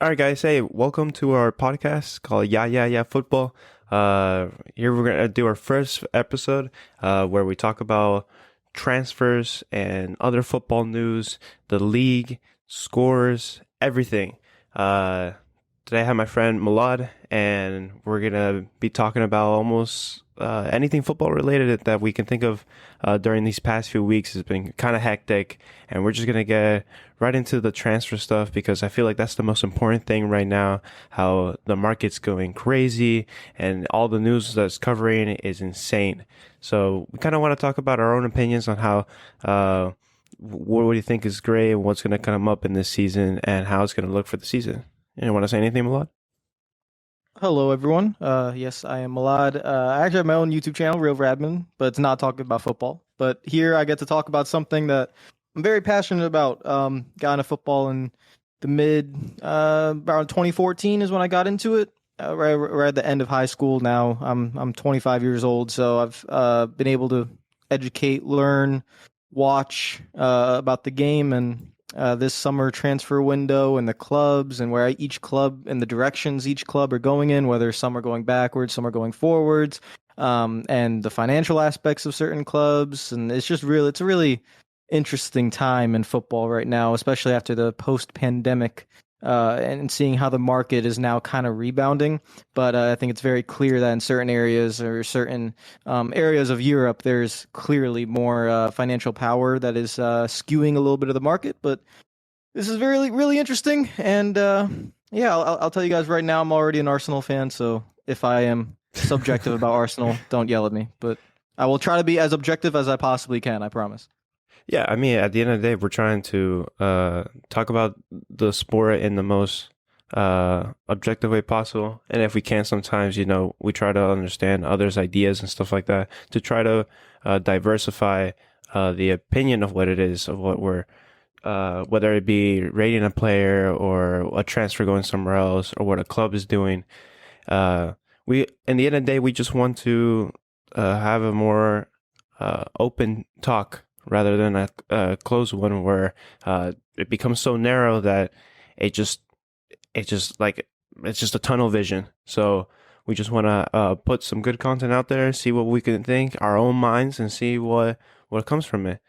All right, guys. Hey, welcome to our podcast called Yeah, Yeah, Yeah Football. Here we're gonna do our first episode, where we talk about transfers and other football news, the league, scores, everything. Today I have my friend Milad, and we're gonna be talking about almost anything football related that we can think of during these past few weeks. Has been kind of hectic, and we're just gonna get right into the transfer stuff because I feel like that's the most important thing right now. How the market's going crazy, and all the news that's covering it is insane. So we kind of want to talk about our own opinions on how. What do you think is great and what's going to come up in this season and how it's going to look for the season? You want to say anything, Milad? Hello, everyone. Yes, I am Malad. I actually have my own YouTube channel, Real Radman, but it's not talking about football. But here I get to talk about something that I'm very passionate about. Got into football in the around 2014 is when I got into it. Right at the end of high school. Now I'm 25 years old, so I've been able to educate, learn, watch about the game and this summer transfer window and the clubs and where each club and the directions each club are going in, whether some are going backwards, some are going forwards, and the financial aspects of certain clubs. And it's a really interesting time in football right now, especially after the post-pandemic. And seeing how the market is now kind of rebounding. But I think it's very clear that in certain areas or certain areas of Europe, there's clearly more financial power that is skewing a little bit of the market. But this is really, really interesting. And yeah, I'll tell you guys right now, I'm already an Arsenal fan. So if I am subjective about Arsenal, don't yell at me. But I will try to be as objective as I possibly can, I promise. Yeah, I mean, at the end of the day, we're trying to talk about the sport in the most objective way possible. And if we can, sometimes, we try to understand others' ideas and stuff like that to try to diversify the opinion of what it is, of what we're, whether it be rating a player or a transfer going somewhere else or what a club is doing. In the end of the day, we just want to have a more open talk rather than a closed one where it becomes so narrow that it's just a tunnel vision. So we just want to put some good content out there, see what we can think, our own minds, and see what comes from it.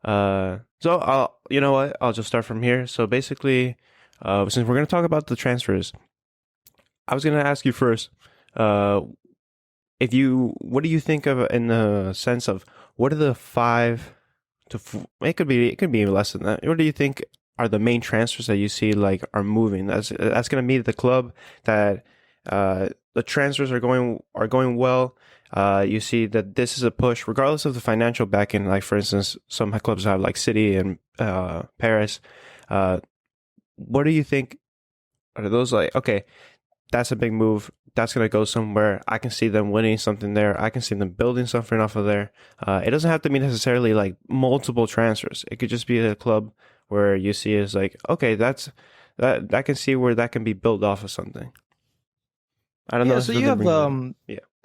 You know what? I'll just start from here. So basically, since we're going to talk about the transfers, I was going to ask you first, what do you think of in the sense of what are the five it could be less than that. What do you think are the main transfers that you see like are moving? That's going to be the club that the transfers are going well. You see that this is a push, regardless of the financial backing. Like for instance, some clubs have like City and Paris. What do you think? Are those like, okay, that's a big move. That's going to go somewhere. I can see them winning something there. I can see them building something off of there. It doesn't have to be necessarily like multiple transfers. It could just be a club where you see is like, okay, that I can see where that can be built off of something. I don't know. Yeah, so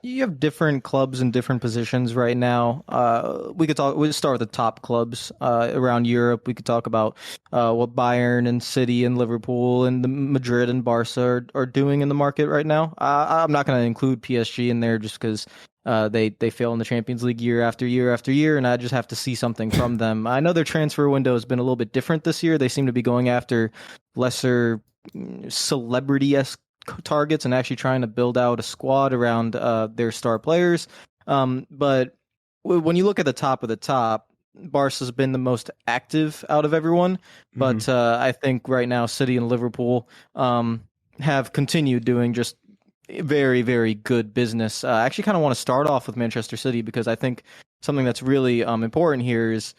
you have different clubs in different positions right now. We'll start with the top clubs around Europe. We could talk about what Bayern and City and Liverpool and the Madrid and Barca are doing in the market right now. I'm not going to include PSG in there just because they fail in the Champions League year after year after year, and I just have to see something from them. I know their transfer window has been a little bit different this year. They seem to be going after lesser celebrity-esque targets and actually trying to build out a squad around their star players. But when you look at the top of the top, Barca's been the most active out of everyone. But I think right now City and Liverpool have continued doing just very, very good business. I actually kind of want to start off with Manchester City because I think something that's really important here is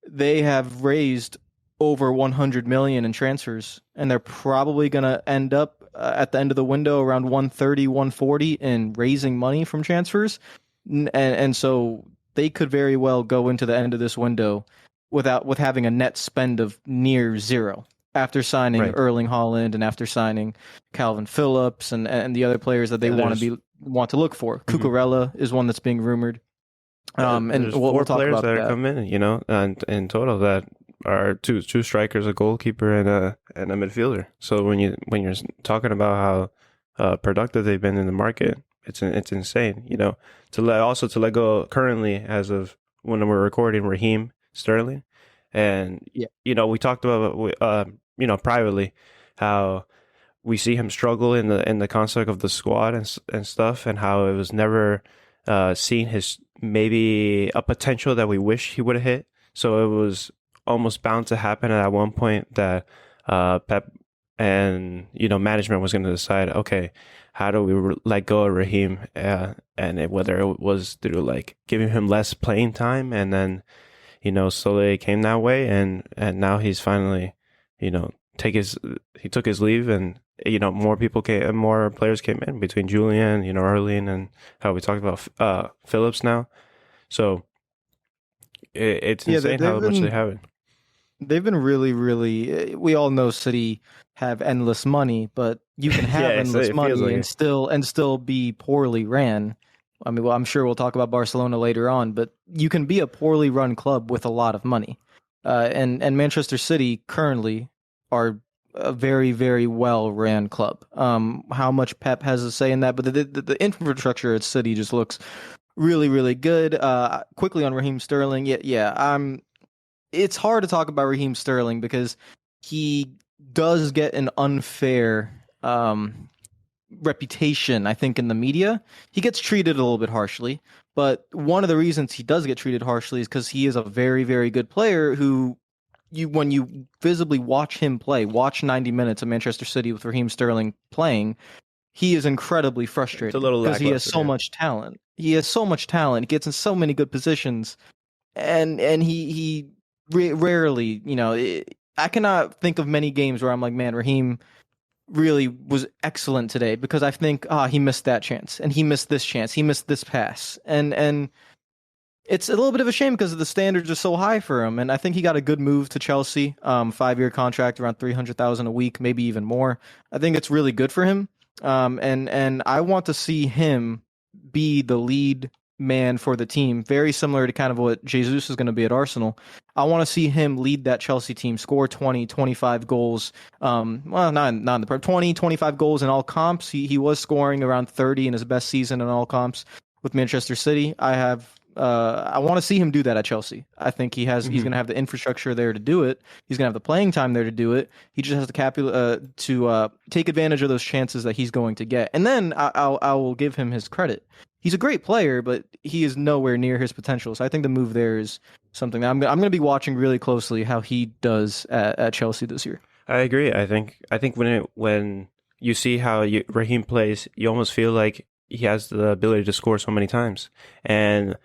they have raised over 100 million in transfers, and they're probably going to end up at the end of the window around 130, 140 in raising money from transfers. And so they could very well go into the end of this window with having a net spend of near zero after signing Right. Erling Haaland and after signing Calvin Phillips and the other players that they want to look for. Cucurella is one that's being rumored. And And there's we'll four talk players about that are that. coming in, and in total that are two strikers, a goalkeeper, and a midfielder. So when you're talking about how productive they've been in the market, it's insane. You know, to let go currently as of when we're recording Raheem Sterling, and Yeah. you know we talked about you know privately how we see him struggle in the construct of the squad and stuff, and how it was never seen his maybe a potential that we wish he would have hit. So it was almost bound to happen at one point that Pep and you know management was going to decide, okay, how do we let go of Raheem, whether it was through like giving him less playing time, and then you know slowly it came that way, and now he's finally you know take his he took his leave, and you know more players came in between Julian, you know, Arlene, and how we talked about Phillips now. So it's Yeah, insane how much they have it. they've been really, really. We all know City have endless money, but you can have Yeah, endless it feels money like it. and still be poorly ran. I mean, well, I'm sure we'll talk about Barcelona later on, but you can be a poorly run club with a lot of money. And Manchester City currently are a very, very well ran club. How much Pep has a say in that, but the infrastructure at City just looks really, really good. Quickly on Raheem Sterling, yeah. It's hard to talk about Raheem Sterling because he does get an unfair reputation, I think, in the media. He gets treated a little bit harshly, but one of the reasons he does get treated harshly is because he is a very, very good player who when you visibly watch him play, watch 90 minutes of Manchester City with Raheem Sterling playing, he is incredibly It's a frustrating little because he has lackluster. so Yeah. much talent. He has so much talent. He gets in so many good positions, and rarely, I cannot think of many games where I'm like, man, Raheem really was excellent today because I think he missed that chance and he missed this chance, he missed this pass, and it's a little bit of a shame because the standards are so high for him. And I think he got a good move to Chelsea, 5 year contract, around 300,000 a week, maybe even more. I think it's really good for him, and I want to see him be the lead man for the team, very similar to kind of what Jesus is going to be at Arsenal. I want to see him lead that Chelsea team, score 20, 25 goals. Well, not in the 20, 25 goals in all comps. He was scoring around 30 in his best season in all comps with Manchester City. I want to see him do that at Chelsea. I think he's Hmm. going to have the infrastructure there to do it. He's going to have the playing time there to do it. He just has to take advantage of those chances that he's going to get. And then I will give him his credit. He's a great player, but he is nowhere near his potential. So I think the move there is something that I'm going to be watching really closely how he does at Chelsea this year. I agree. I think when you see how Raheem plays, you almost feel like he has the ability to score so many times. And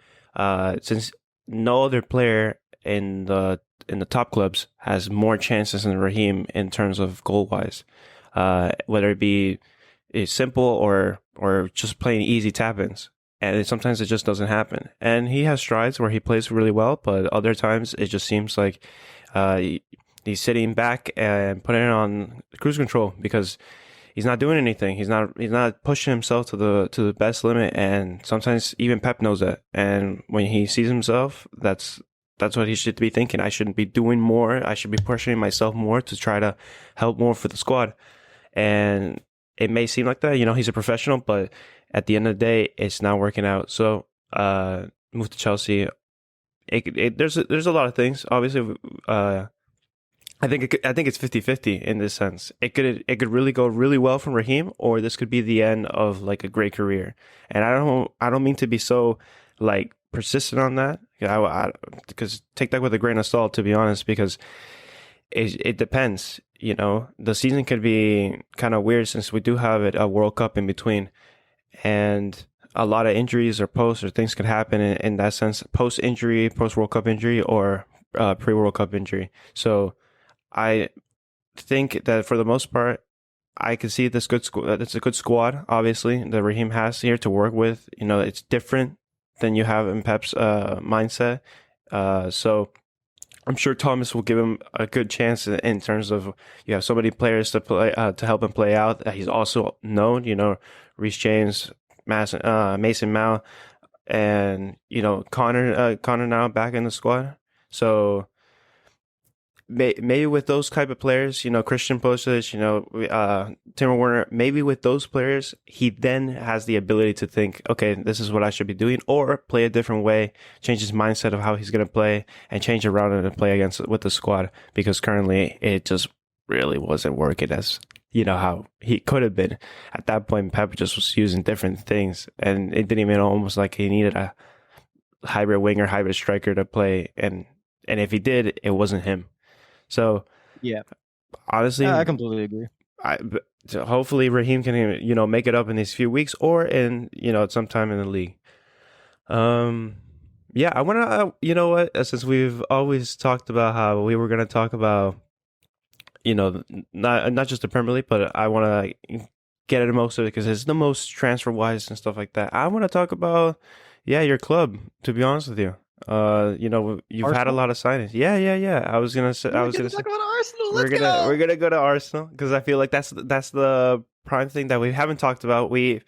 since no other player in the top clubs has more chances than Raheem in terms of goal wise, whether it be simple or just playing easy tap ins. And sometimes it just doesn't happen. And he has strides where he plays really well, but other times it just seems like uh, he's sitting back and putting it on cruise control because he's not doing anything. He's not pushing himself to the best limit. And sometimes even Pep knows that. And when he sees himself, that's what he should be thinking. I shouldn't be doing more. I should be pushing myself more to try to help more for the squad. And it may seem like that, you know, he's a professional, but at the end of the day, it's not working out. So, move to Chelsea. There's a lot of things. Obviously, I think it's 50-50 in this sense. It could really go really well from Raheem, or this could be the end of like a great career. And I don't mean to be so like persistent on that. Because take that with a grain of salt, to be honest, because it depends. You know, the season could be kind of weird since we do have a World Cup in between, and a lot of injuries or post or things could happen in that sense, post injury, post World Cup injury, or pre World Cup injury. So I think that for the most part, I can see this good squad. It's a good squad, obviously, that Raheem has here to work with. You know, it's different than you have in Pep's mindset. So I'm sure Thomas will give him a good chance in terms of you have so many players to help him play out. He's also known, you know, Reece James, Mason Mount, and you know Connor now back in the squad. So maybe with those type of players, Christian Pulisic, Timo Werner, maybe with those players, he then has the ability to think, okay, this is what I should be doing, or play a different way, change his mindset of how he's going to play, and change around and play against with the squad. Because currently, it just really wasn't working as how he could have been. At that point, Pep just was using different things, and it didn't even almost like he needed a hybrid winger, hybrid striker to play, and if he did, it wasn't him. So Yeah, honestly, I completely agree. so hopefully Raheem can make it up in these few weeks or in sometime in the league. Um, yeah, I want to you know what since we've always talked about how we were going to talk about not just the Premier League, but I want to get into most of it because it's the most transfer wise and stuff like that. I want to talk about your club. To be honest with you, you've had a Arsenal? lot of signings. Yeah. I was gonna say. I We was get to gonna say. talk about Arsenal. We're Let's gonna we're go. gonna go to Arsenal because I feel like that's the prime thing that we haven't talked about. We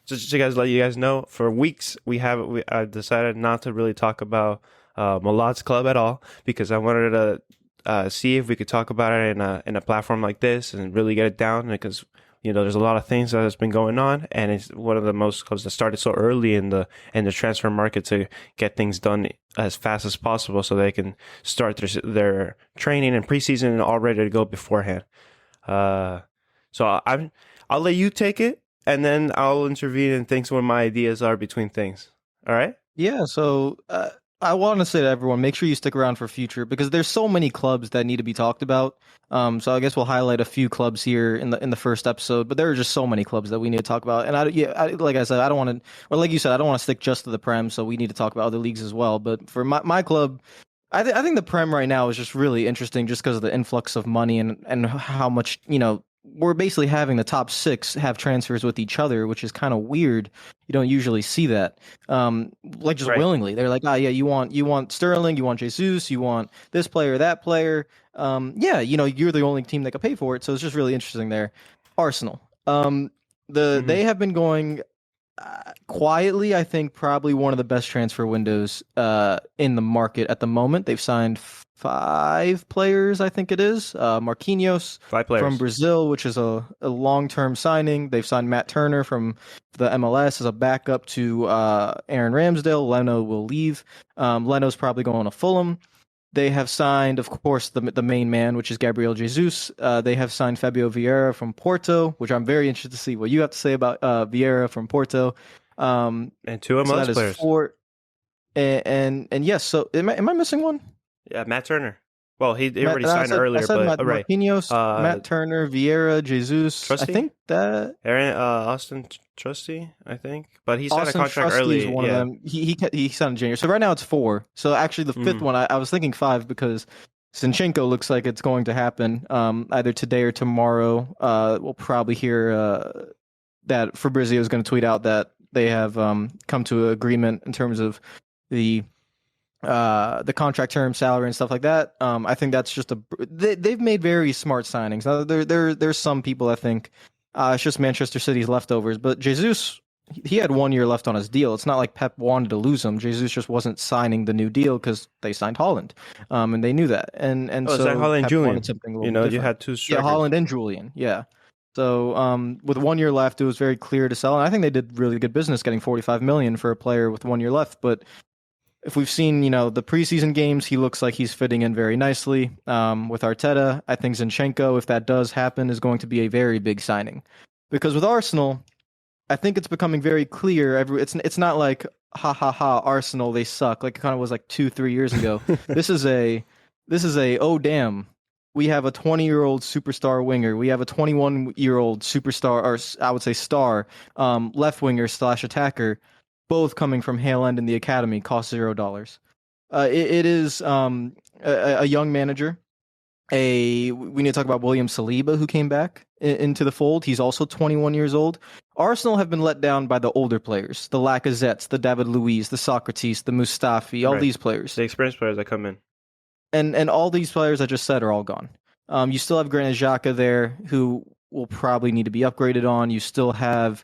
just to let you guys know, for weeks I decided not to really talk about Mulat's club at all because I wanted to see if we could talk about it in a platform like this and really get it down because there's a lot of things that has been going on, and it's one of the most clubs that started so early in the transfer market to get things done as fast as possible, so they can start their training and preseason and all ready to go beforehand. So I'll let you take it, and then I'll intervene and think what my ideas are between things. All right? Yeah, so I want to say to everyone, make sure you stick around for future because there's so many clubs that need to be talked about. So I guess we'll highlight a few clubs here in the first episode, but there are just so many clubs that we need to talk about. And like I said, I don't want to, or like you said, I don't want to stick just to the Prem. So we need to talk about other leagues as well. But for my club, I think the Prem right now is just really interesting, just because of the influx of money and how much we're basically having the top six have transfers with each other, which is kind of weird. You don't usually see that. Like just Right. willingly, they're like, yeah, you want Sterling, you want Jesus, you want this player, that player. Yeah, you're the only team that can pay for it, so it's just really interesting there. Arsenal. Mm-hmm. They have been going quietly, I think probably one of the best transfer windows in the market at the moment. They've signed five players, I think it is. Marquinhos Five from players. Brazil, which is a long-term signing. They've signed Matt Turner from the MLS as a backup to Aaron Ramsdale. Leno will leave. Leno's probably going to Fulham. They have signed, of course, the main man, which is Gabriel Jesus. They have signed Fabio Vieira from Porto, which I'm very interested to see what you have to say about Vieira from Porto. Um, And two so MLS that is players. four. And yes, so am I missing one? Yeah, Matt Turner. Well, he already I signed said earlier, but right. Marquinhos, Uh, Matt Turner, Vieira, Jesus. I Trusty? think that Aaron Austin Trusty, I think, but he signed a Austin contract Trusty is early. one of Yeah. them. He signed in January. So right now it's four. So actually the fifth Mm. one, I was thinking five because Zinchenko looks like it's going to happen either today or tomorrow. We'll probably hear that Fabrizio is going to tweet out that they have come to an agreement in terms of the contract term, salary, and stuff like that. I think that's just they've made very smart signings. Now there's some people that think it's just Manchester City's leftovers, but Jesus, he had 1 year left on his deal. It's not like Pep wanted to lose him. Jesus just wasn't signing the new deal because they signed Holland, and they knew that, and Oh, Zach so Holland Pep wanted Julian. something a little bit You different. had two Yeah, strikers. Holland and Julian. Yeah. So with 1 year left, it was very clear to sell, and I think they did really good business getting 45 million for a player with 1 year left. But if we've seen, the preseason games, he looks like he's fitting in very nicely with Arteta. I think Zinchenko, if that does happen, is going to be a very big signing. Because with Arsenal, I think it's becoming very clear. It's not like ha ha ha Arsenal they suck like it kind of was like 2-3 years ago. This is a oh damn. We have a 20-year-old superstar winger. We have a 21-year-old superstar, or I would say star, left winger slash attacker, both coming from Hale End in the academy, cost $0. It is a young manager. We need to talk about William Saliba, who came back into the fold. He's also 21 years old. Arsenal have been let down by the older players, the Lacazettes, the David Luiz, the Socrates, the Mustafi, all Right. these players, The experienced players that come in. and all these players I just said are all gone. You still have Granit Xhaka there, who will probably need to be upgraded on. You still have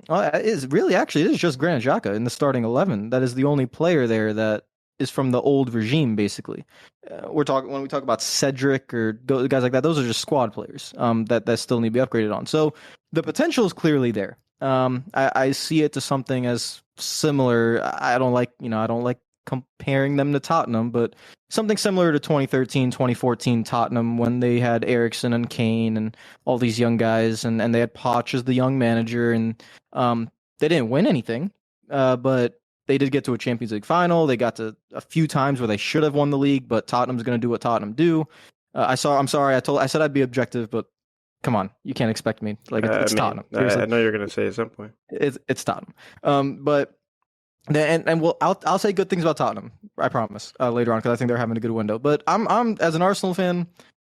it is just Granit Xhaka in the starting 11. That is the only player there that is from the old regime, basically. We're talking when we talk about Cedric or guys like that; those are just squad players that still need to be upgraded on. So the potential is clearly there. I see it to something as similar. I don't like comparing them to Tottenham, but something similar to 2013, 2014 Tottenham when they had Eriksson and Kane and all these young guys, and they had Poch as the young manager, and they didn't win anything, but they did get to a Champions League final. They got to a few times where they should have won the league, but Tottenham's going to do what Tottenham do. I'm sorry. I said I'd be objective, but come on, you can't expect me. Like it's Tottenham. I know you're gonna say at some point. It's Tottenham. But I'll say good things about Tottenham. I promise later on because I think they're having a good window. But I'm as an Arsenal fan,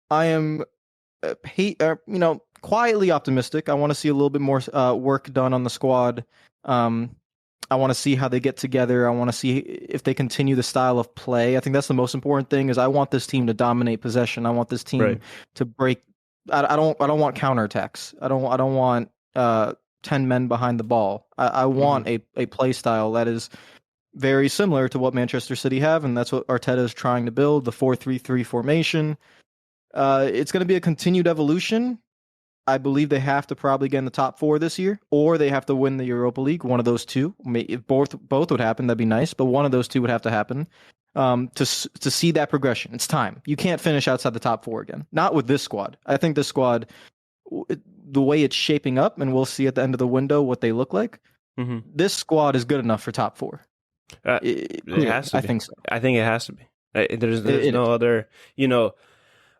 I am quietly optimistic. I want to see a little bit more work done on the squad. I want to see how they get together. I want to see if they continue the style of play. I think that's the most important thing. Is I want this team to dominate possession. I want this team to break. I don't want counterattacks. I don't want 10 men behind the ball. I want a play style that is very similar to what Manchester City have, and that's what Arteta is trying to build, the 4-3-3 formation. It's going to be a continued evolution. I believe they have to probably get in the top 4 this year, or they have to win the Europa League. One of those two. If both would happen, that'd be nice, but one of those two would have to happen to see that progression. It's time. You can't finish outside the top 4 again. Not with this squad. I think this squad, the way it's shaping up, and we'll see at the end of the window what they look like, this squad is good enough for top 4. It has to be. I think so. I think it has to be. There's no other,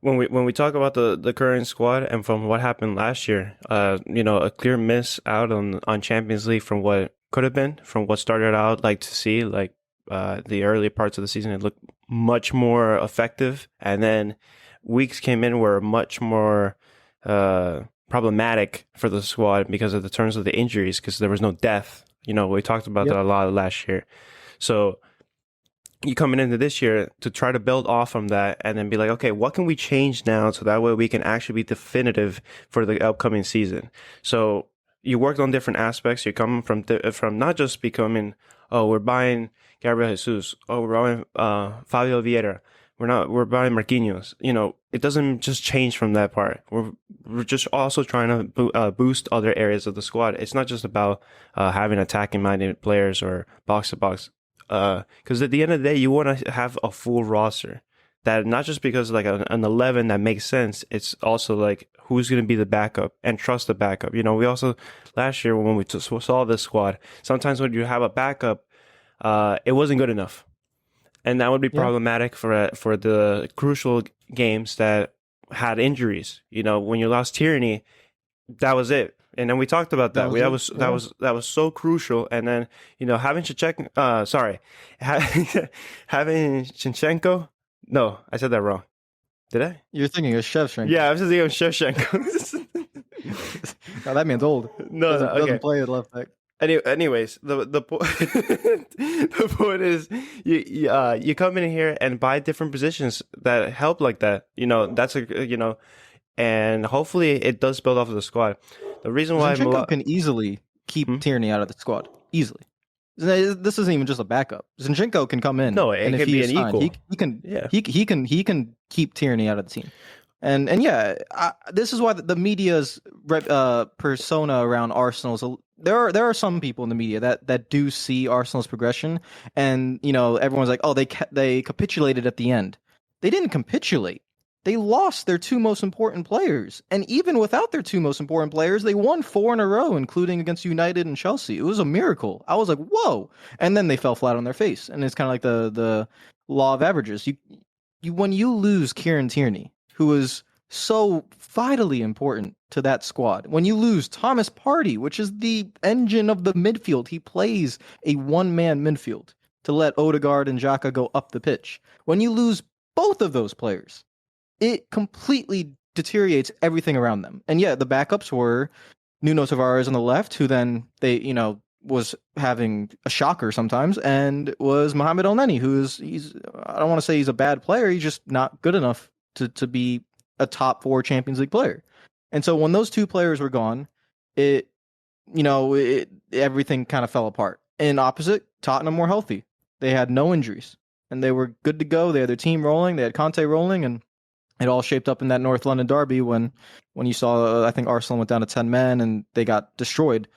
when we talk about the current squad and from what happened last year, a clear miss out on Champions League from what could have been, from what started out like to see like the early parts of the season, it looked much more effective, and then weeks came in were much more problematic for the squad because of the terms of the injuries, because there was no depth. We talked about that a lot last year. So you coming into this year to try to build off from that and then be like, okay, what can we change now so that way we can actually be definitive for the upcoming season? So you worked on different aspects. You're coming from not just becoming, oh, we're buying Gabriel Jesus. Oh, we're buying Fabio Vieira. We're buying Marquinhos. It doesn't just change from that part. We're just also trying to boost other areas of the squad. It's not just about having attacking minded players or box to box. Because at the end of the day, you want to have a full roster. That not just because like an 11 that makes sense. It's also like who's going to be the backup and trust the backup. We also last year when we saw this squad, sometimes when you have a backup, it wasn't good enough. And that would be problematic for the crucial games that had injuries. When you lost Tierney, that was it. And then we talked about that. That was so crucial. And then having having Shinchenko. No, I said that wrong. Did I? You're thinking of Shevchenko. Yeah, I was thinking of Shevchenko. No, that man's old. No, doesn't play at left back. Anyways, the point is you come in here and buy different positions that help like that. That's and hopefully it does build off of the squad. The reason why Zinchenko can easily keep Tierney out of the squad easily. This isn't even just a backup. Zinchenko can come in. No, it can be an equal. He can keep Tierney out of the team. And this is why the media's persona around Arsenal is there are some people in the media that do see Arsenal's progression, and everyone's like, oh, they capitulated at the end. They didn't capitulate. They lost their 2 most important players, and even without their 2 most important players, they won 4 in a row, including against United and Chelsea. It was a miracle. I was like, whoa! And then they fell flat on their face, and it's kind of like the law of averages. When you lose Kieran Tierney, who is so vitally important to that squad. When you lose Thomas Partey, which is the engine of the midfield, he plays a one-man midfield to let Odegaard and Xhaka go up the pitch. When you lose both of those players, it completely deteriorates everything around them. And the backups were Nuno Tavares on the left, who then was having a shocker sometimes, and was Mohamed Elneny, I don't want to say he's a bad player, he's just not good enough to be a top 4 Champions League player. And so when those 2 players were gone, everything kind of fell apart. And opposite, Tottenham were healthy. They had no injuries. and they were good to go. They had their team rolling, they had Conte rolling, and it all shaped up in that North London derby when you saw I think Arsenal went down to 10 men and they got destroyed.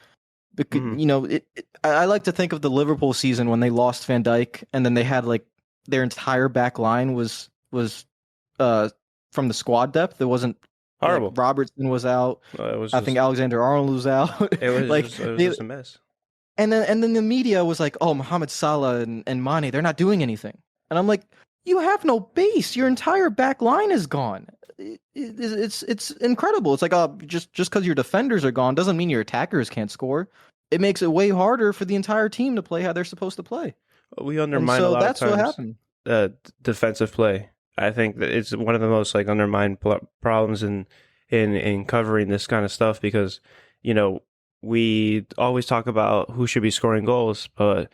Because Hmm. I like to think of the Liverpool season when they lost Van Dijk and then they had like their entire back line was uh from the squad depth. It wasn't like Horrible. Robertson was out. It was I think just Alexander Arnold was out. Like it was they, just a mess. and then the media was like, "Oh, Mohamed Salah and Mane, they're not doing anything." And I'm like, "You have no base. Your entire back line is gone. It's incredible. It's like, oh, just because your defenders are gone doesn't mean your attackers can't score. It makes it way harder for the entire team to play how they're supposed to play." We And undermine a so lot of that's what times happened. defensive play. I think that it's one of the most like undermined problems in covering this kind of stuff because you know we always talk about who should be scoring goals, but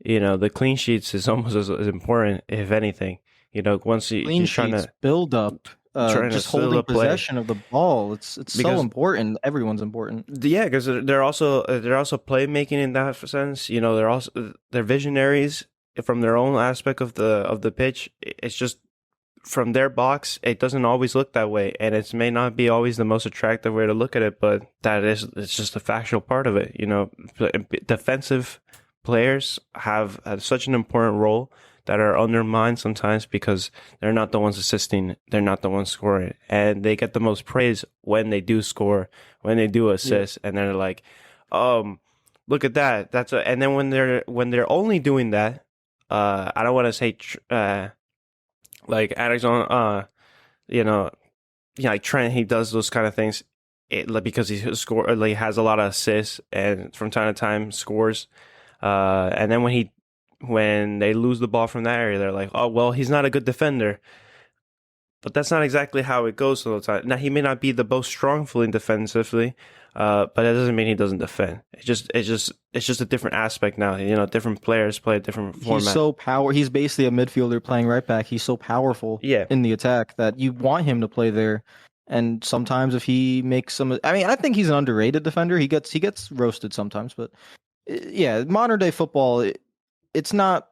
the clean sheets is almost as important, if anything. Once Clean you're sheets, build up, trying to just seal holding the play possession of the ball. It's so because important. Everyone's important. yeah, because they're also playmaking in that sense. They're visionaries from their own aspect of the pitch. It's just from their box, it doesn't always look that way, and it may not be always the most attractive way to look at it, but it's just a factual part of it. Defensive players have such an important role that are undermined sometimes because they're not the ones assisting, they're not the ones scoring, and they get the most praise when they do score, when they do Yeah. assist, and they're like, look at that. And then when they're only doing that, I don't want to say like Alexander, you know, like Trent, he does those kind of things, like because he has a lot of assists and from time to time scores. And then when they lose the ball from that area, they're like, oh well, he's not a good defender. But that's not exactly how it goes all the time. Now he may not be the most strong feeling defensively, but that doesn't mean he doesn't defend. It's just a different aspect now. Different players play a different He's format. so power. He's basically a midfielder playing right back. He's so powerful Yeah, in the attack that you want him to play there. And sometimes if he makes some, I mean, I think he's an underrated defender. He gets roasted sometimes, but yeah, modern day football, it's not.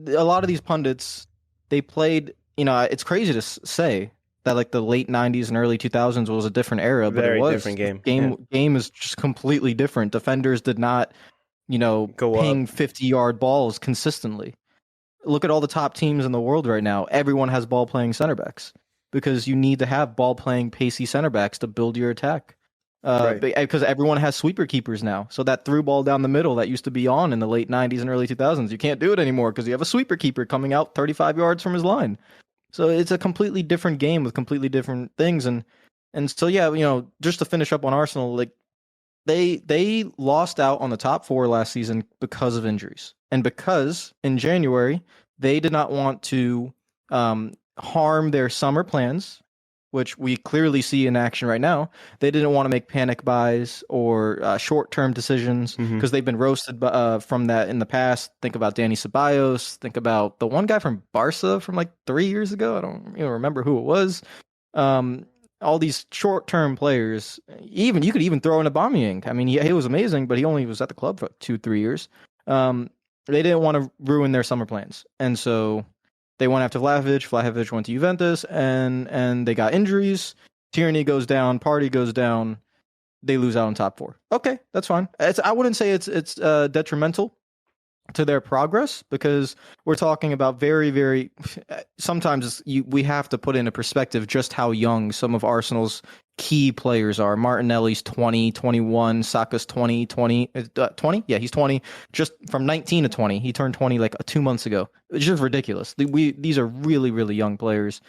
A lot of these pundits, they played. It's crazy to say that like the late '90s and early 2000s was a different era, but it very was. different The game. Yeah, game is just completely different. Defenders did not go up. ping 50-yard balls consistently. Look at all the top teams in the world right now. Everyone has ball playing center backs because you need to have ball playing pacey center backs to build your attack. Right. Because everyone has sweeper keepers now. So that through ball down the middle that used to be on in the late 90s and early 2000s, you can't do it anymore because you have a sweeper keeper coming out 35 yards from his line. So it's a completely different game with completely different things. And so yeah, just to finish up on Arsenal, like they lost out on the top four last season because of injuries, and because in January they did not want to harm their summer plans, which we clearly see in action right now. They didn't want to make panic buys or short-term decisions Hmm. because they've been roasted from that in the past. Think about Danny Ceballos. Think about the one guy from Barca from like 3 years ago. I don't even remember who it was. Um, all these short-term players. Even you could even throw in Aubameyang. I mean, he was amazing, but he only was at the club for 2-3 years. They didn't want to ruin their summer plans, and so they went after Vlahovic. Vlahovic went to Juventus, and they got injuries. Tierney goes down. Party goes down. They lose out on top four. Okay, that's fine. I wouldn't say it's detrimental to their progress because we're talking about very, very. Sometimes we have to put into perspective just how young some of Arsenal's key players are. Martinelli's 20, 21. Saka's 20, 20. 20? Yeah, he's 20. Just from 19 to 20. He turned 20 like 2 months ago. It's just ridiculous. These are really, really young players.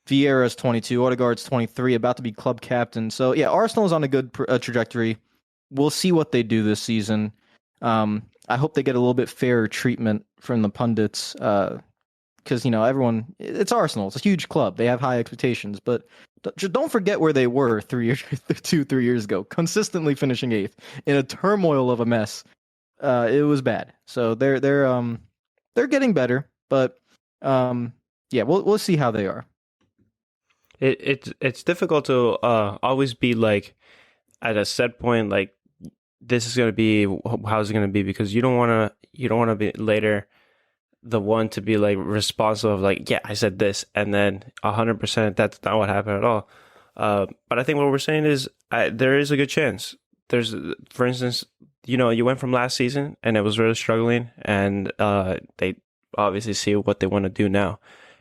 Vieira's 22. Odegaard's 23, about to be club captain. So yeah, Arsenal is on a good trajectory. We'll see what they do this season. I hope they get a little bit fairer treatment from the pundits because everyone. It's Arsenal. It's a huge club. They have high expectations, but just don't forget where they were 3 years, 2, 3 years ago. Consistently finishing eighth in a turmoil of a mess. It was bad. So they're getting better, but yeah, we'll see how they are. It's difficult to always be like at a set point like this is gonna be how it's gonna be because you don't wanna be later the one to be like responsible of like, yeah, I said this, and then 100% that's not what happened at all. But I think what we're saying is there is a good chance. There's, for instance, you went from last season and it was really struggling, and they obviously see what they want to do now.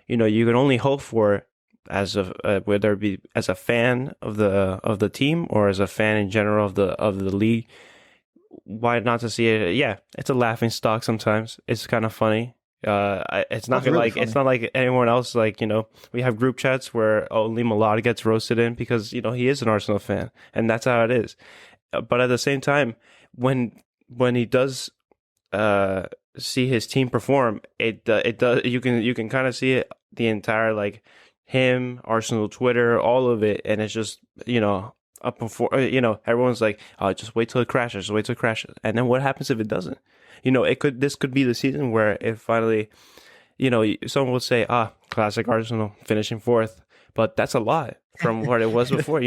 You can only hope for, as a whether it be as a fan of the team or as a fan in general of the league. Why not to see it? Yeah, it's a laughing stock sometimes. It's kind of funny. It's not That's really like funny. it's not like anyone else. Like, we have group chats where only Malad gets roasted in because he is an Arsenal fan, and that's how it is. But at the same time, when he does see his team perform, it does, you can kind of see it, the entire, like, him, Arsenal Twitter, all of it, and it's just up before everyone's like, oh, just wait till it crashes, just wait till it crashes, and then what happens if it doesn't? This could be the season where if finally, someone would say, classic Arsenal finishing fourth, but that's a lot from what it was before.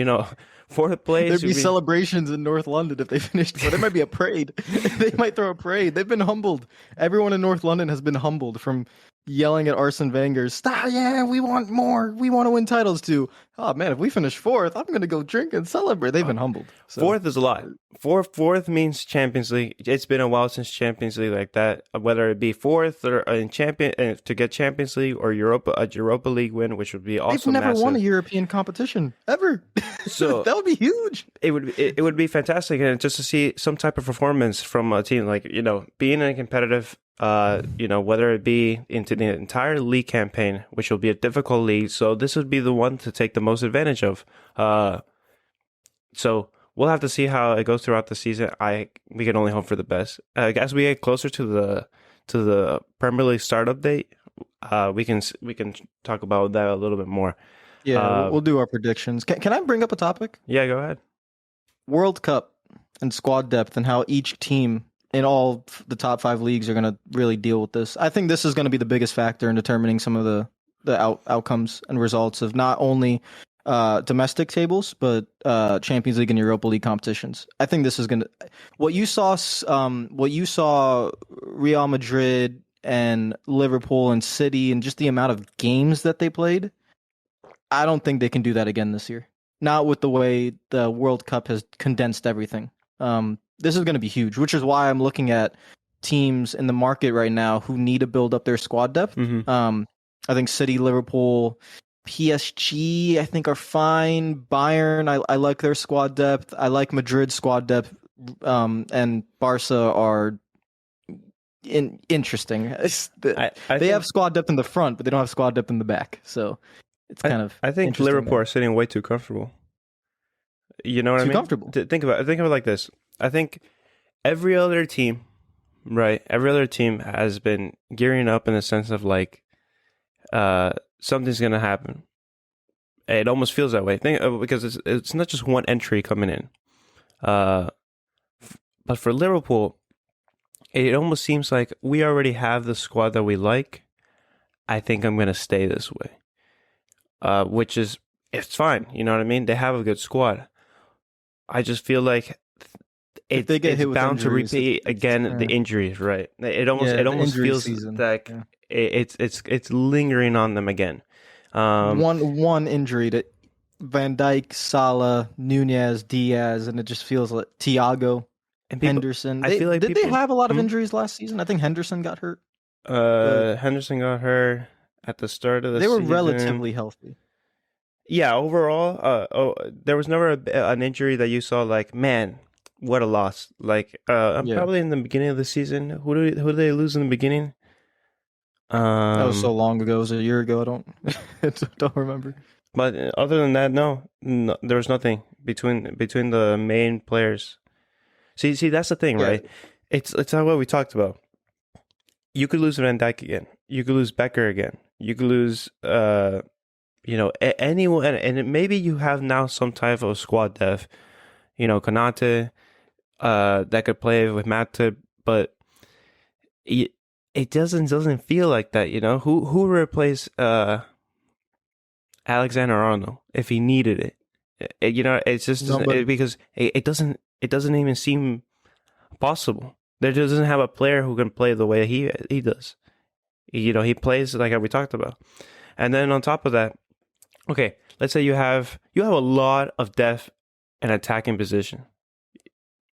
Fourth place There'd be would be, celebrations in North London if they finished. So there might be a parade. They might throw a parade. They've been humbled. Everyone in North London has been humbled from yelling at Arsene Wenger. Stop! Yeah, we want more. We want to win titles too. Oh man, if we finish fourth, I'm gonna go drink and celebrate. They've been humbled. So. fourth is a lot. Fourth means Champions League. It's been a while since Champions League like that. Whether it be fourth or in to get Champions League or a Europa League win, which would be also They've never massive. won a European competition ever. So that would be huge. It would be fantastic, and just to see some type of performance from a team, like, being in a competitive, whether it be into the entire league campaign, which will be a difficult league. So this would be the one to take the most advantage of. So we'll have to see how it goes throughout the season. We can only hope for the best. As we get closer to the Premier League startup date, we can talk about that a little bit more. Yeah, we'll do our predictions. Can I bring up a topic? Yeah, go ahead. World Cup and squad depth and how each team in all the top 5 leagues are going to really deal with this. I think this is going to be the biggest factor in determining some of the outcomes and results of not only domestic tables but Champions League and Europa League competitions. I think this is going to what you saw Real Madrid and Liverpool and City and just the amount of games that they played. I don't think they can do that again this year. Not with the way the World Cup has condensed everything. This is going to be huge, which is why I'm looking at teams in the market right now who need to build up their squad depth. Mm-hmm. I think City, Liverpool, PSG, I think are fine. Bayern, I like their squad depth. I like Madrid's squad depth. And Barca are interesting. They have squad depth in the front, but they don't have squad depth in the back. So it's kind of. I think Liverpool are sitting way too comfortable. You know what I mean? Too comfortable. Think about it like this. I think every other team, right? Every other team has been gearing up in the sense of like, something's gonna happen. It almost feels that way. Because it's not just one entry coming in. But for Liverpool, it almost seems like we already have the squad that we like. I think I'm gonna stay this way. Which is, it's fine. You know what I mean? They have a good squad. I just feel like it's bound to repeat again. The injuries, right? It almost feels like it's lingering on them again. One injury to Van Dijk, Salah, Nunez, Diaz, and it just feels like Thiago, and Henderson. Did they have a lot of injuries last season? I think Henderson got hurt. Henderson got hurt at the start of the season. They were relatively healthy. Yeah, overall, there was never an injury that you saw like, man, what a loss. Like, probably in the beginning of the season. Who did they lose in the beginning? That was so long ago. It was a year ago. I don't remember. But other than that, no, there was nothing between the main players. See, that's the thing, right? It's not what we talked about. You could lose Van Dijk again. You could lose Becker again. You could lose, anyone, and maybe you have now some type of squad depth. Konate, that could play with Matip, but it doesn't feel like that. Who replaced Alexander-Arnold if he needed it? It's just because it doesn't even seem possible. There doesn't have a player who can play the way he does. He plays like we talked about. And then on top of that, okay, let's say you have a lot of depth and attacking position,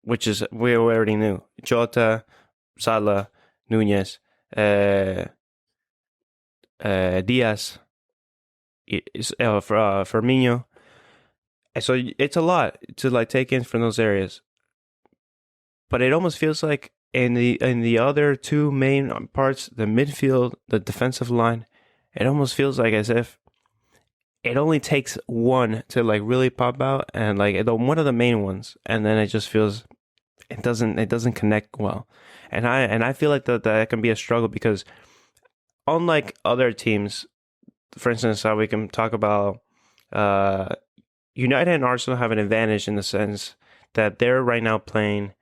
which is we already knew. Jota, Salah, Nunez, uh, Diaz, Firmino. And so it's a lot to like take in from those areas. But it almost feels like in the other two main parts, the midfield, the defensive line, it almost feels like as if it only takes one to like really pop out, and like one of the main ones, and then it just feels it doesn't connect well. And I feel like that can be a struggle because unlike other teams, for instance, we can talk about uh, United and Arsenal have an advantage in the sense that they're right now playing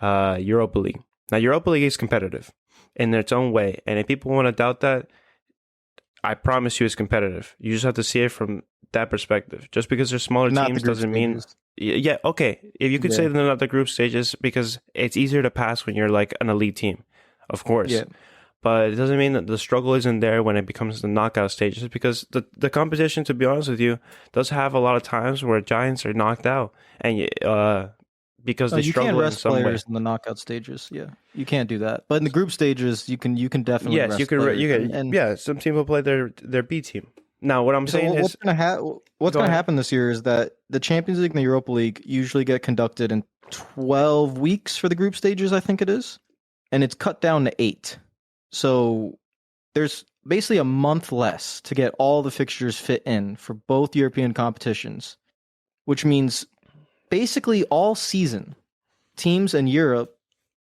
Europa League. Now, Europa League is competitive in its own way, and if people want to doubt that, I promise you it's competitive. You just have to see it from that perspective. Just because they're smaller Not the teams group doesn't mean. stages. Yeah, okay. If you could say Yeah. they're not the group stages, because it's easier to pass when you're like an elite team, of course. Yeah. But it doesn't mean that the struggle isn't there when it becomes the knockout stages, because the competition, to be honest with you, does have a lot of times where giants are knocked out, and because No, they you can struggle in rest some way. players in the knockout stages. Yeah, you can't do that. But in the group stages, you can definitely Yes, rest you could. players. You could. And Yeah, some team will play their B team. Now, what I'm so saying what's is, what's go gonna ahead. happen this year is that the Champions League and the Europa League usually get conducted in 12 weeks for the group stages, I think it is, and it's cut down to 8. So there's basically a month less to get all the fixtures fit in for both European competitions, which means basically all season teams in Europe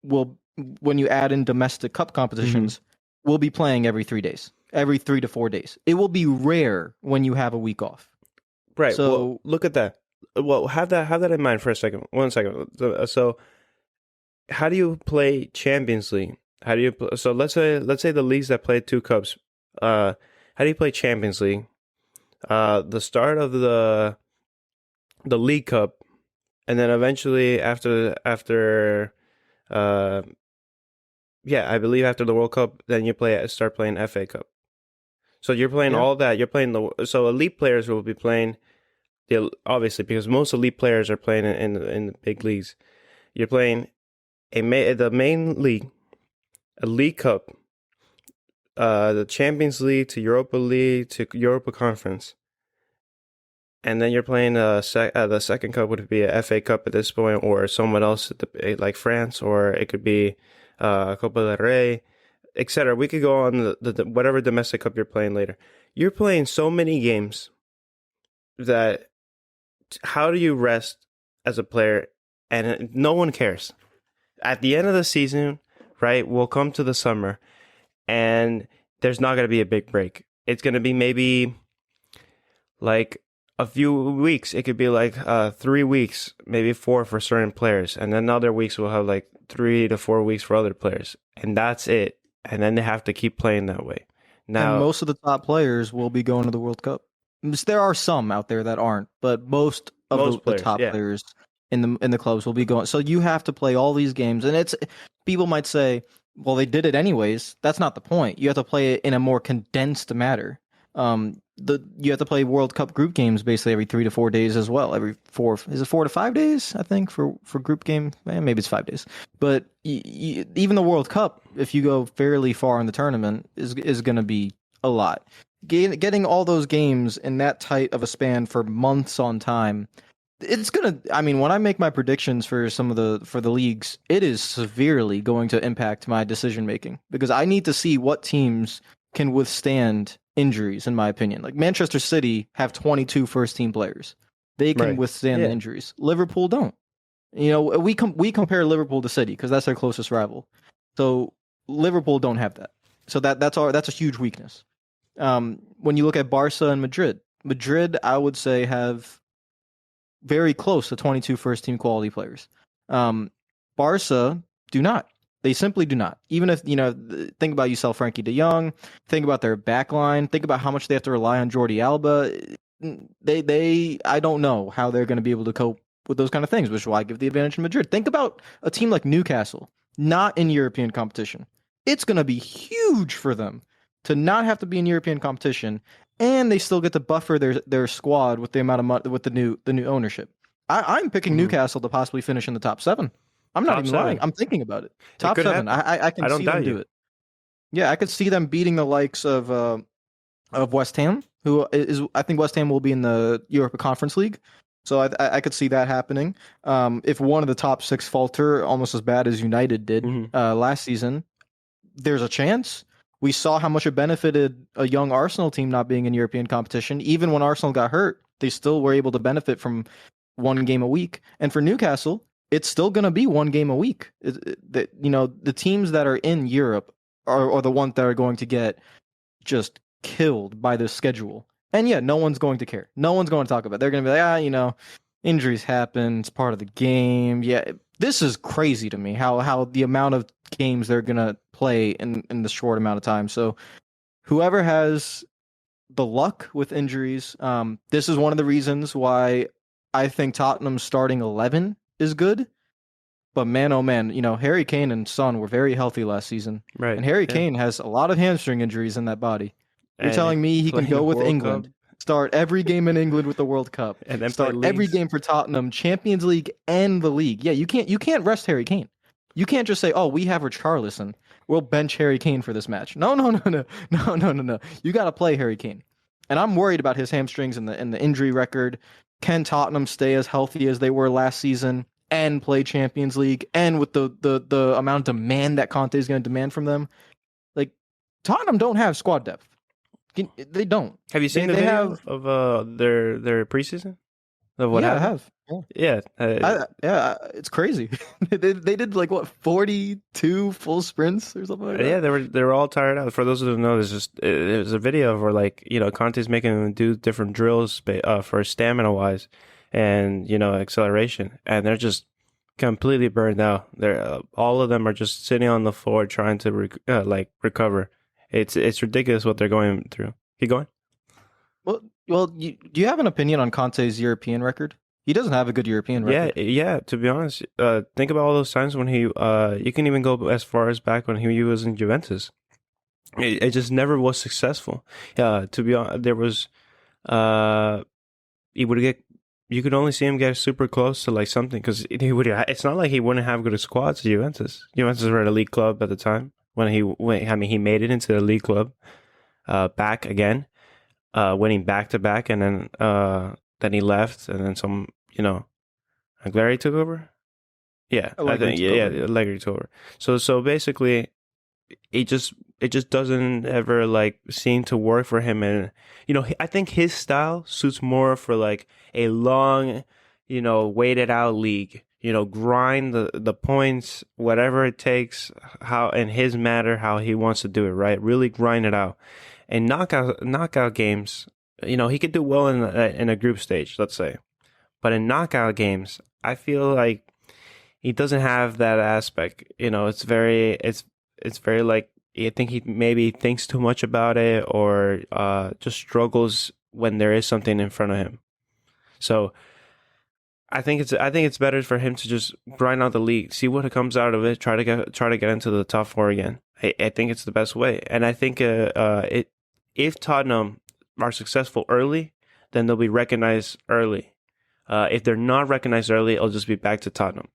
will, when you add in domestic cup Mhm. competitions, will be playing every 3 days, every 3 to 4 days. It will be rare when you have a week off. Right. Well, So look at that. Well, have that in mind for a second. 1 second. So how do you play Champions League? How do you so let's say the leagues that play two cups. How do you play Champions League? The start of the League Cup, and then eventually after uh yeah, I believe after the World Cup, then you start playing FA Cup. So you're playing yeah, all that. You're playing so elite players will be playing obviously because most elite players are playing in the big leagues. You're playing the main league, a League Cup, the Champions League to Europa League to Europa Conference, and then you're playing the second cup would be a FA Cup at this point, or someone else like France, or it could be Copa del Rey, etc. We could go on the whatever domestic cup you're playing later. You're playing so many games that how do you rest as a player? And no one cares. At the end of the season, right? We'll come to the summer, and there's not going to be a big break. It's going to be maybe like a few weeks. It could be like 3 weeks, maybe four for certain players, and then other weeks we'll have like 3 to 4 weeks for other players, and that's it. And then they have to keep playing that way. and Now, most of the top players will be going to the World Cup. There are some out there that aren't, but most of most the players, top yeah, players in the clubs will be going. So you have to play all these games, and it's people might say, well, they did it anyways. That's not the point. You have to play it in a more condensed manner. You have to play World Cup group games basically every 3 to 4 days as well. Every four is it 4 to 5 days? I think for group game, maybe it's 5 days. But even the World Cup, if you go fairly far in the tournament, is going to be a lot. Getting all those games in that tight of a span for months on time, it's gonna. I mean, when I make my predictions for the leagues, it is severely going to impact my decision making because I need to see what teams can withstand injuries. In my opinion, like Manchester City have 22 first team players, they can right, withstand the yeah, injuries. Liverpool don't. We compare Liverpool to City because that's their closest rival. So Liverpool don't have that. So that's a huge weakness. When you look at Barca and Madrid, I would say have very close to 22 first team quality players. Um, Barca do not. They simply do not. Even if, think about you sell Frankie de Jong, think about their back line, think about how much they have to rely on Jordi Alba. I don't know how they're going to be able to cope with those kind of things, which is why I give the advantage to Madrid. Think about a team like Newcastle, not in European competition. It's going to be huge for them to not have to be in European competition, and they still get to buffer their squad with the amount of money with the new ownership. I'm picking Mhm. Newcastle to possibly finish in the top 7. I'm not Top even lying. seven. I'm thinking about it. It Top could 7. happen. I can I don't see them doubt do you. it. Yeah, I could see them beating the likes of West Ham, who is I think West Ham will be in the Europa Conference League. So I could see that happening. If one of the top 6 falter almost as bad as United did Hmm. last season, there's a chance. We saw how much it benefited a young Arsenal team not being in European competition. Even when Arsenal got hurt, they still were able to benefit from one game a week. And for Newcastle, it's still going to be one game a week. The teams that are in Europe are the ones that are going to get just killed by this schedule. And yeah, no one's going to care. No one's going to talk about it. They're going to be like, injuries happen. It's part of the game. Yeah, this is crazy to me how the amount of games they're going to play in the short amount of time. So whoever has the luck with injuries, this is one of the reasons why I think Tottenham's starting 11 is good. But man, oh man, Harry Kane and Son were very healthy last season. Right. And Harry Yeah. Kane has a lot of hamstring injuries in that body. You're And telling me he can playing the go with World Cup England, start every game in England with the World Cup, and then play start every leagues. game for Tottenham, Champions League and the league. Yeah, you can't rest Harry Kane. You can't just say, "Oh, we have Richarlison. We'll bench Harry Kane for this match." No, no, no, no, no, no, no, no. You got to play Harry Kane. And I'm worried about his hamstrings and the injury record. Can Tottenham stay as healthy as they were last season and play Champions League and with the amount of demand that Conte is going to demand from them? Like Tottenham don't have squad depth. They don't. Have you seen the They video have. of their preseason of what Yeah, I happened? have. Yeah. Yeah. Yeah, it's crazy. They did like what 42 full sprints or something like Yeah, that. they were all tired out. For those who don't know, it was a video where like Conte's making them do different drills for stamina wise, and acceleration, and they're just completely burned out. They're all of them are just sitting on the floor trying to recover. It's ridiculous what they're going through. Keep going. Do you have an opinion on Conte's European record? He doesn't have a good European Yeah, record. yeah. To be honest, think about all those times when he you can even go as far as back when he was in Juventus. It just never was successful. To be honest, there was uh he would get you could only see him get super close to like something because he would. It's not like he wouldn't have good squads. Juventus were a league club at the time I mean, he made it into the league club, back again, winning back to back, and then he left, and then Aguilera took over. Yeah, I Allegri think took yeah, over. yeah, Allegri took over. So basically, it just doesn't ever like seem to work for him, and I think his style suits more for like a long, waited out league. Grind the points, whatever it takes, how in his matter, how he wants to do it, right? Really grind it out, and knockout games. He could do well in a group stage, let's say, but in knockout games, I feel like he doesn't have that aspect. It's very like I think he maybe thinks too much about it, or just struggles when there is something in front of him. So I think it's better for him to just grind out the league, see what comes out of it, try to get into the top four again. I think it's the best way, and I think if Tottenham are successful early, then they'll be recognized early. If they're not recognized early, it'll just be back to Tottenham.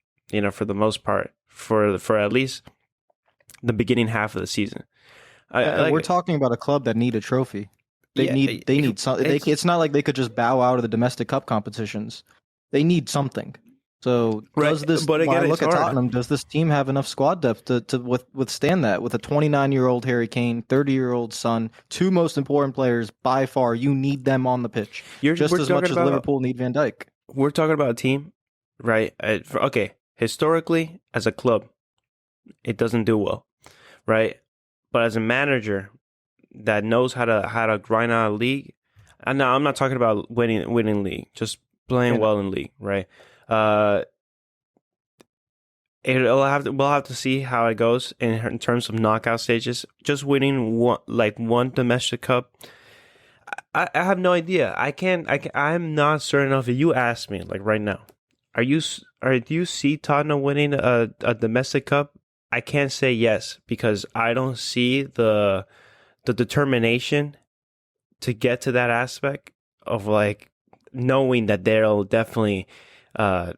For the most part, for at least the beginning half of the season. We're talking about a club that need a trophy. They Yeah, need something. It's not like they could just bow out of the domestic cup competitions. They need something. So right. But when I again, it's look at hard. Tottenham, does this team have enough squad depth to withstand that with a 29-year-old Harry Kane, 30-year-old Son, two most important players by far? You need them on the pitch just We're as much talking as about Liverpool need Van Dijk. we're talking about a team, right? Okay, historically as a club, it doesn't do well, right? But as a manager that knows how to grind out a league, and now I'm not talking about winning league, just playing well in league, right? Uh, we'll have to see how it goes in terms of knockout stages. Just winning one domestic cup, I have no idea. I'm not certain enough. If you ask me, like right now, do you see Tottenham winning a domestic cup? I can't say yes because I don't see the determination to get to that aspect of like knowing that they'll definitely, uh,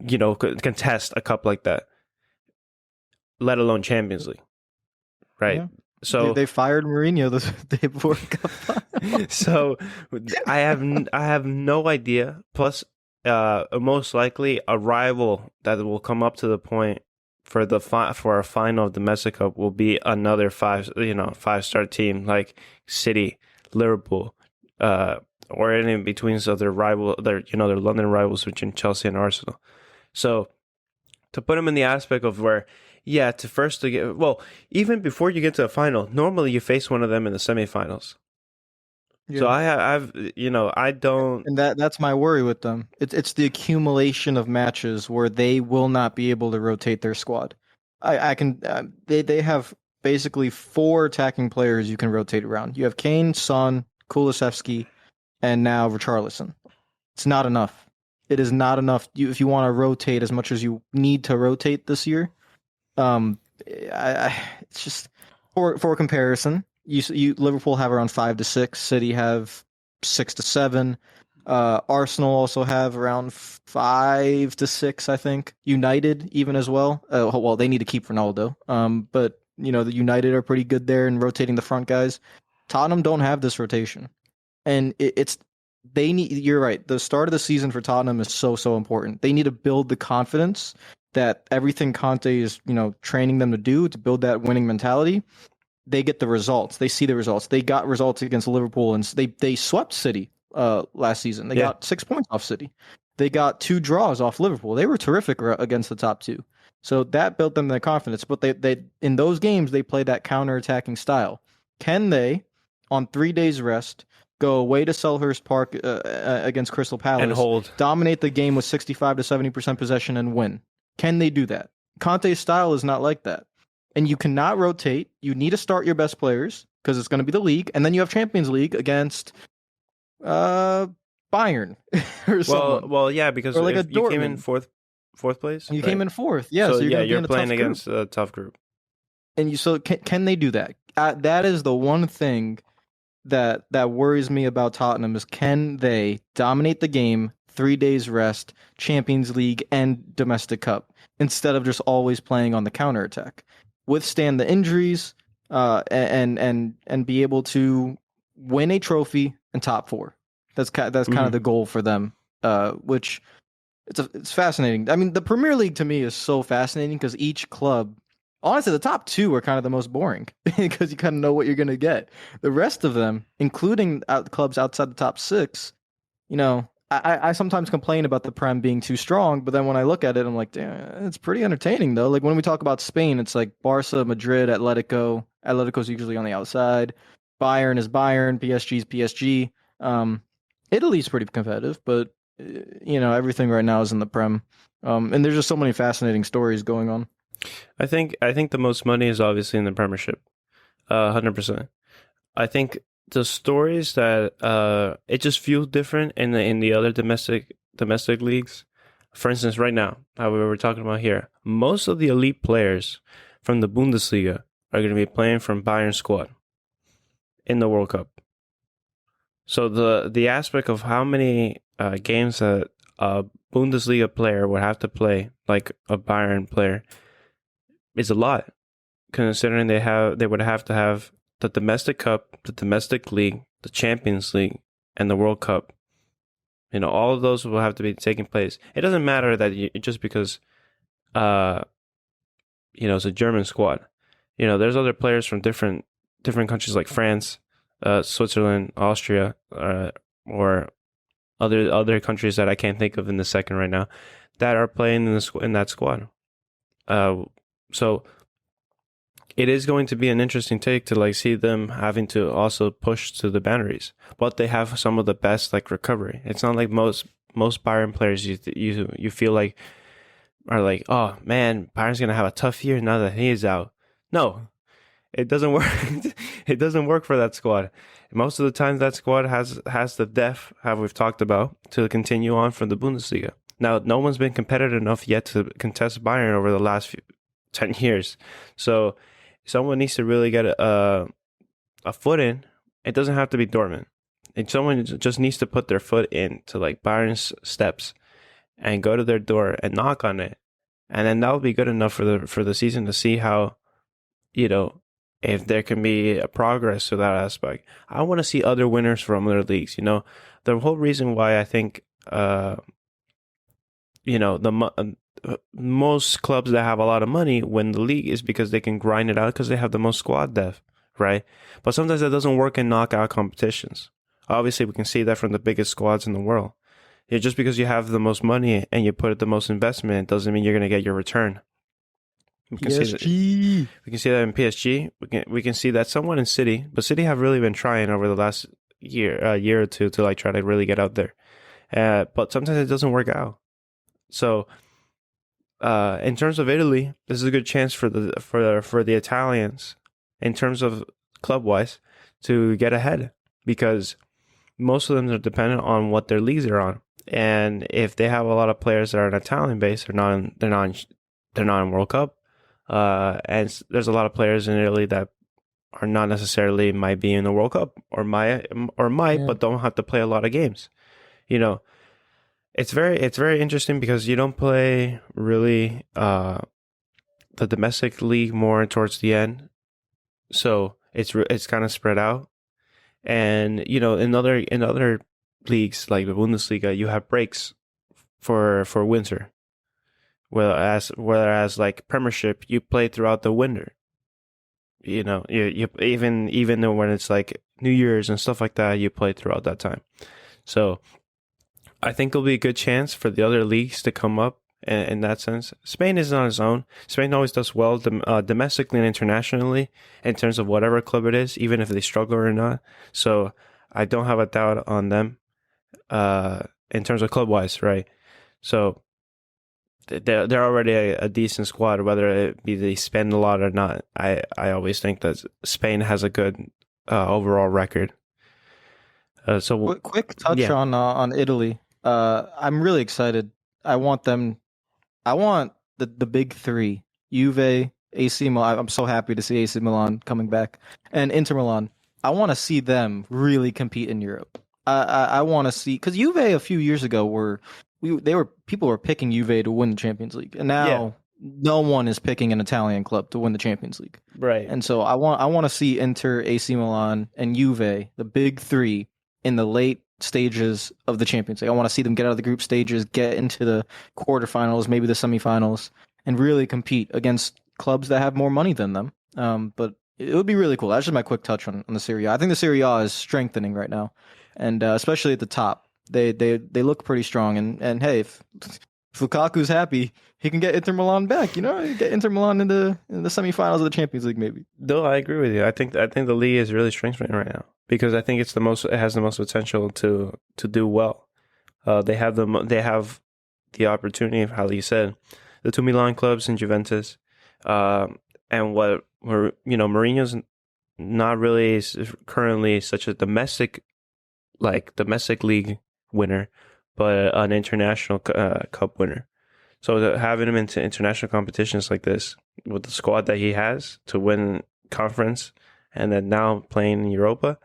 contest a cup like that, let alone Champions League, right? Yeah. So, They fired Mourinho the day before Cup final. so I have no idea. Plus, most likely a rival that will come up to the point for for a final of domestic cup will be another 5-star team like City, Liverpool, or any in between of their their London rivals between Chelsea and Arsenal. So to put them in the aspect of where, yeah, to get, well, even before you get to a final, normally you face one of them in the semifinals. So Yeah. I don't. And that's my worry with them. It's the accumulation of matches where they will not be able to rotate their squad. I can they have basically four attacking players you can rotate around. You have Kane, Son, Kulusevski, and now Richarlison. It's not enough. It is not enough. If you want to rotate as much as you need to rotate this year, um, it's just for comparison. You Liverpool have around 5 to 6. City have 6 to 7. Arsenal also have around 5 to 6, I think. United even as well. Well, they need to keep Ronaldo. But the United are pretty good there in rotating the front guys. Tottenham don't have this rotation, and it's they need. You're right. The start of the season for Tottenham is so important. They need to build the confidence that everything Conte is training them to do to build that winning mentality. They get the results. They see the results. They got results against Liverpool, and they swept City last season. They got 6 points off City. They got 2 draws off Liverpool. They were terrific against the top two. So that built them their confidence. But they in those games they played that counter-attacking style. Can they, on 3 days rest, go away to Selhurst Park against Crystal Palace And hold. dominate the game with 65 to 70% possession and win? Can they do that? Conte's style is not like that. And you cannot rotate. You need to start your best players because it's going to be the league. And then you have Champions League against Bayern or someone. Well, yeah, because Or like if a you came in Dortmund. fourth place, You right? came in fourth. Yeah, So so you're yeah, going to be you're in a playing tough against group. a tough group. And can they do that? That is the one thing that worries me about Tottenham is can they dominate the game, 3 days rest, Champions League and domestic cup instead of just always playing on the counterattack, withstand the injuries, and be able to win a trophy and top 4. That's kind of the goal for them. Which it's fascinating. I mean, the Premier League to me is so fascinating because each club. Honestly, the top 2 are kind of the most boring because you kind of know what you're going to get. The rest of them, including clubs outside the top 6, I sometimes complain about the Prem being too strong, but then when I look at it, I'm like, damn, it's pretty entertaining though. Like when we talk about Spain, it's like Barca, Madrid, Atletico. Atletico's usually on the outside. Bayern is Bayern. PSG is PSG. Italy's pretty competitive, but everything right now is in the Prem. And there's just so many fascinating stories going on. I think the most money is obviously in the Premiership, 100%. I think the stories that it just feels different in the other domestic leagues. For instance, right now, how we were talking about here, most of the elite players from the Bundesliga are going to be playing from Bayern squad in the World Cup. So the aspect of how many games that a Bundesliga player would have to play, like a Bayern player, is a lot, considering they would have to have the domestic cup, the domestic league, the Champions League, and the World Cup. All of those will have to be taking place. It doesn't matter that just because, it's a German squad. There's other players from different countries like France, Switzerland, Austria, or other countries that I can't think of in the second right now that are playing in that squad. So it is going to be an interesting take to see them having to also push to the boundaries, but they have some of the best recovery. It's not like most Bayern players you feel like are like, oh man, Bayern's gonna have a tough year now that he is out. No, it doesn't work. It doesn't work for that squad. Most of the time, that squad has the depth, how we've talked about, to continue on from the Bundesliga. Now, no one's been competitive enough yet to contest Bayern over the last 10 years. So someone needs to really get a foot in. It doesn't have to be dormant. And someone just needs to put their foot in to like Bayern's steps and go to their door and knock on it, and then that will be good enough for the season to see how, you know, if there can be a progress to that aspect. I want to see other winners from other leagues. You know, the whole reason why I think, you know, most clubs that have a lot of money win the league is because they can grind it out because they have the most squad depth, right? But sometimes that doesn't work in knockout competitions. Obviously, we can see that from the biggest squads in the world. Yeah, just because you have the most money and you put the most investment doesn't mean you're going to get your return. PSG. We can see that in PSG. We can see that somewhat in City, but City have really been trying over the last year or two to like try to really get out there. But sometimes it doesn't work out. So, in terms of Italy, this is a good chance for the Italians, in terms of club wise, to get ahead, because most of them are dependent on what their leagues are on. And if they have a lot of players that are in Italian base, they're not in World Cup. And there's a lot of players in Italy that are not necessarily might be in the World Cup or might, Yeah. but don't have to play a lot of games. You know, it's very interesting because you don't play really the domestic league more towards the end, so it's kind of spread out. And you know, in other leagues like the Bundesliga, you have breaks for winter. Whereas like Premiership, you play throughout the winter. You know, you even though when it's like New Year's and stuff like that, you play throughout that time. So I think it'll be a good chance for the other leagues to come up in that sense. Spain is on its own. Spain always does well domestically and internationally in terms of whatever club it is, even if they struggle or not. So I don't have a doubt on them in terms of club wise, right? So they're already a decent squad, whether it be they spend a lot or not. I always think that Spain has a good overall record. So Quick touch yeah, on Italy. I'm really excited. I want them. I want the big three: Juve, AC Milan. I'm so happy to see AC Milan coming back, and Inter Milan. I want to see them really compete in Europe. I want to see, because Juve a few years ago people were picking Juve to win the Champions League, and yeah, now no one is picking an Italian club to win the Champions League. right. And so I want to see Inter, AC Milan, and Juve, the big three, in the late stages of the Champions League. I want to see them get out of the group stages, get into the quarterfinals, maybe the semifinals, and really compete against clubs that have more money than them. But it would be really cool. That's just my quick touch on the Serie A. I think the Serie A is strengthening right now, and especially at the top, they look pretty strong. And hey, if Lukaku's happy, he can get Inter Milan back. You know, get Inter Milan in the semifinals of the Champions League, maybe. No, I agree with you. I think the league is really strengthening right now because I think it has the most potential to do well. They have the opportunity, how you said, the two Milan clubs and Juventus, and what were, you know, Mourinho's not really currently such a domestic league winner, but an international cup winner. So having him into international competitions like this with the squad that he has to win conference, and then now playing in Europa,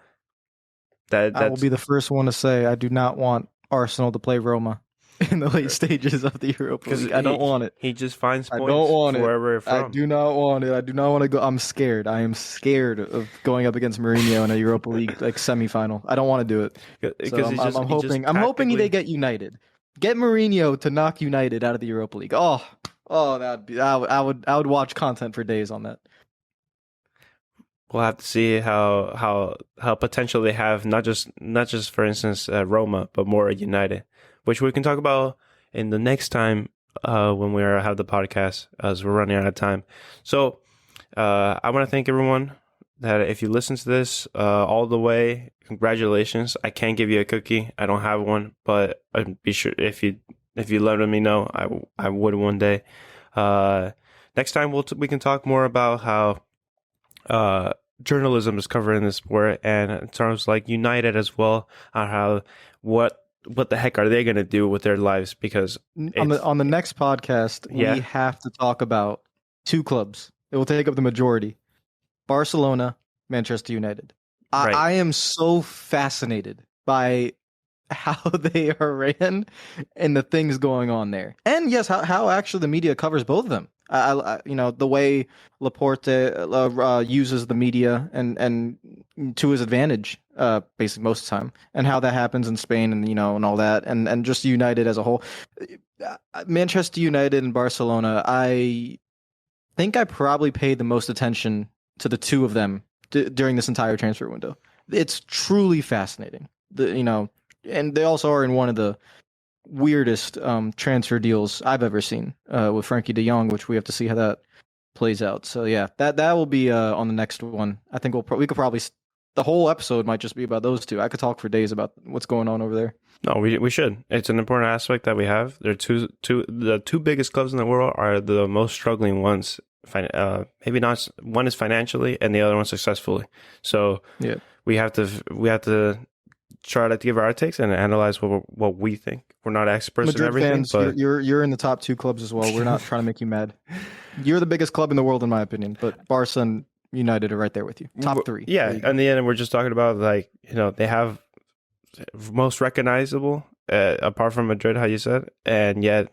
I will that's be the first one to say I do not want Arsenal to play Roma in the late stages of the Europa because League. I don't want it. he just finds I don't points want for it. wherever you're I from. do not want it. I do not want to go. I'm scared. I am scared of going up against Mourinho in a Europa League like semifinal. I don't want to do it. So Because I'm hoping. I'm hoping they get United. Get Mourinho to knock United out of the Europa League. That'd be. I would watch content for days on that. we'll have to see how potential they have, not just for instance Roma, but more United, which we can talk about in the next time when we have the podcast, as we're running out of time. So I want to thank everyone that if you listen to this all the way, congratulations. I can't give you a cookie. I don't have one, but I'd be sure if you let me know, I would one day. Next time we can talk more about how journalism is covering this sport, and in terms like United as well, on how what the heck are they going to do with their lives, because On the next podcast, we yeah, have to talk about two clubs. It will take up the majority: Barcelona, Manchester United. Right. I am so fascinated by how they are ran and the things going on there. And yes, how actually the media covers both of them. The way Laporte uses the media and to his advantage, basically most of the time, and how that happens in Spain and and all that, and just United as a whole. Manchester United and Barcelona, I think I probably paid the most attention to the two of them during this entire transfer window. It's truly fascinating. And they also are in one of the weirdest transfer deals I've ever seen with Frankie De Jong, which we have to see how that plays out. So yeah, that will be on the next one. I think we could probably the whole episode might just be about those two. I could talk for days about what's going on over there. No, we should. It's an important aspect that we have. They're the two biggest clubs in the world are the most struggling ones. Maybe not. One is financially, and the other one successfully. So Yeah, we have to try to give our takes and analyze what we think. We're not experts in Madrid everything, fans, but you're in the top two clubs as well. We're not trying to make you mad. You're the biggest club in the world, in my opinion. But Barca and United are right there with you. Top three. yeah. In the end, we're just talking about like they have most recognizable apart from Madrid, how you said, and yet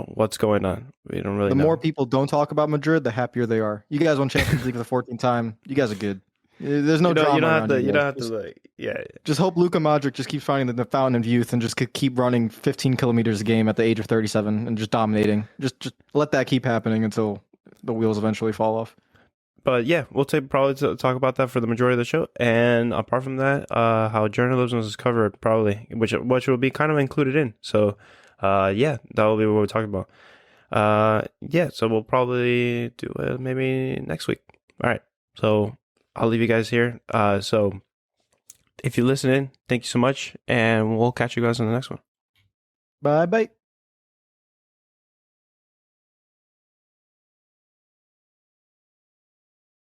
what's going on. We don't really The know. more people don't talk about Madrid, the happier they are. You guys won Champions League for the 14th time. You guys are good. There's no drama. You don't have around to. You guys. don't have to like. Yeah. Just hope Luka Modric just keeps finding the fountain of youth and just could keep running 15 kilometers a game at the age of 37 and just dominating. Just let that keep happening until the wheels eventually fall off. But yeah, we'll probably talk about that for the majority of the show. And apart from that, how journalism is covered, probably, which will be kind of included in. So, yeah, that will be what we're talking about. Yeah, so we'll probably do it maybe next week. All right, so I'll leave you guys here. So if you listen in, thank you so much, and we'll catch you guys on the next one. Bye bye.